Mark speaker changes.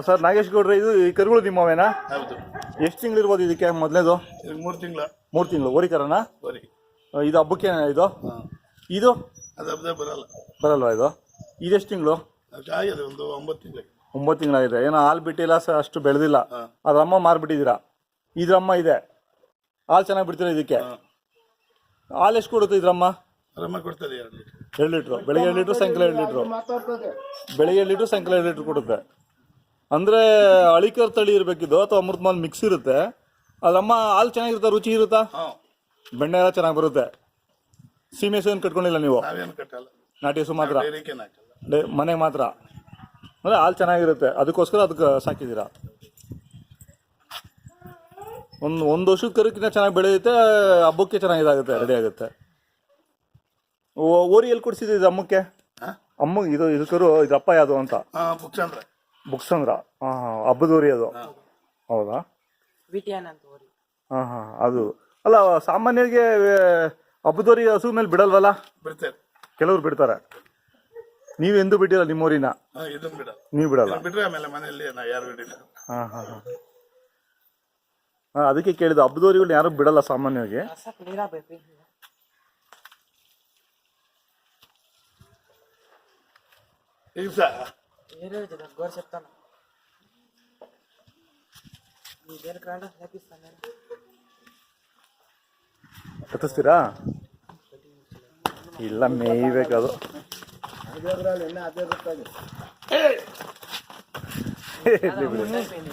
Speaker 1: Sir Nagesh ಗೌಡ್ರೆ, ಇದು ಈ ಕರುಗಳು ನಿಮ್ಮವೇನಾ?
Speaker 2: ಹೌದು.
Speaker 1: ಎಷ್ಟು ತಿಂಗಳು ಇರ್ಬೋದು ಇದಕ್ಕೆ? ಮೊದಲೇದು
Speaker 2: 3 ತಿಂಗಳ.
Speaker 1: 3 ತಿಂಗಳು ಓರಿಕರನಾ?
Speaker 2: ಬರೀ
Speaker 1: ಇದು ಹಬ್ಬಕ್ಕೆ ಇದು ಇದು
Speaker 2: ಅದು ಹಬ್ಬದ ಬರಲ್ಲ.
Speaker 1: ಬರಲ್ವಾ ಇದು? ಇದೆಷ್ಟು ತಿಂಗಳು?
Speaker 2: ಆಗಿದೆ ಒಂದು 9 ತಿಂಗಳು.
Speaker 1: 9 ತಿಂಗಳಾಗಿದೆ. ಏನೋ ಹಾಲು ಬಿಟ್ಟಿಲ್ಲ ಸರ್, ಅಷ್ಟು ಬೆಳೆದಿಲ್ಲ. ಅದ್ರಮ್ಮ ಮಾರ್ಬಿಟ್ಟಿದ್ದೀರಾ? ಇದ್ರಮ್ಮ ಇದೆ, ಹಾಲು ಚೆನ್ನಾಗಿ ಬಿಡ್ತೀರಾ ಇದಕ್ಕೆ? ಹಾಲು ಎಷ್ಟು ಕೊಡುತ್ತೆ ಇದ್ರಮ್ಮ?
Speaker 2: ರಮ್ಮ ಕೊಡ್ತದೆ 2 ಲೀಟರ್.
Speaker 1: 2 ಲೀಟ್ರು ಬೆಳಿಗ್ಗೆ 2 ಲೀಟ್ರು, ಸಾಯಂಕಾಲ 2 ಲೀಟ್ರು. ಬೆಳಿಗ್ಗೆ 2 ಲೀಟ್ರು, ಸಾಯಂಕಾಲ 2 ಲೀಟ್ರ್ ಕೊಡುತ್ತೆ. ಅಂದರೆ ಅಳಿಕರ್ ತಳಿ ಇರಬೇಕಿದ್ದು ಅಥವಾ ಅಮೃತ ಮಾಲ್ ಮಿಕ್ಸ್ ಇರುತ್ತೆ. ಅದಮ್ಮ ಹಾಲು ಚೆನ್ನಾಗಿರುತ್ತಾ? ರುಚಿ ಇರುತ್ತಾ? ಬೆಣ್ಣೆ ಎಲ್ಲ ಚೆನ್ನಾಗಿ ಬರುತ್ತೆ. ಸೀಮೆ ಹಸು ಏನು ಕಟ್ಕೊಂಡಿಲ್ಲ ನೀವು?
Speaker 2: ನಾವೇನು ಕಟ್ಟಲ್ಲ,
Speaker 1: ನಾಟಿ ಹಸು ಮಾತ್ರ,
Speaker 2: ಡೈರಿಕೇನು ಹಾಕಲ್ಲ.
Speaker 1: ಮನೆಗೆ ಮಾತ್ರ. ಅಂದರೆ ಹಾಲು ಚೆನ್ನಾಗಿರುತ್ತೆ, ಅದಕ್ಕೋಸ್ಕರ ಅದಕ್ಕೆ ಸಾಕಿದ್ದೀರಾ. ಒಂದು ವರ್ಷದ ಕರುಕಿನ ಚೆನ್ನಾಗಿ ಬೆಳೆಯುತ್ತೆ, ಹಬ್ಬಕ್ಕೆ ಚೆನ್ನಾಗಿದಾಗುತ್ತೆ, ರೆಡಿ ಆಗುತ್ತೆ. ಓರಿ ಎಲ್ಲಿ ಕೊಡಿಸಿದ್ದು ಅಮ್ಮಕ್ಕೆ? ಅಮ್ಮಗೆ ಇದು ಕರು ಇದಪ್ಪ ಯಾವುದು ಅಂತ? ಬುಕ್ಸಂದ್ರ. ಹಬ್ಬದ ಓರಿ ಅದು, ಹೌದಾ? ಅದು ಅಲ್ಲ, ಸಾಮಾನ್ಯವಾಗಿ ಹಬ್ಬದೋರಿ ಹಸು ಮೇಲೆ ಬಿಡಲ್ವಲ್ಲ? ಕೆಲವ್ರು ಬಿಡ್ತಾರೆ. ನೀವೆಂದು ಬಿಟ್ಟಿಲ್ಲ ನಿಮ್ಮೂರಿನ? ನೀವು ಬಿಡಲ್ಲ? ಅದಕ್ಕೆ ಕೇಳಿದ, ಹಬ್ಬದೋರಿಗಳು ಯಾರು ಬಿಡಲ್ಲ ಸಾಮಾನ್ಯವಾಗಿ. ಕತ್ತಿಸ್ತೀರಾ? ಇಲ್ಲ, ಮೇಯ್ಬೇಕದು.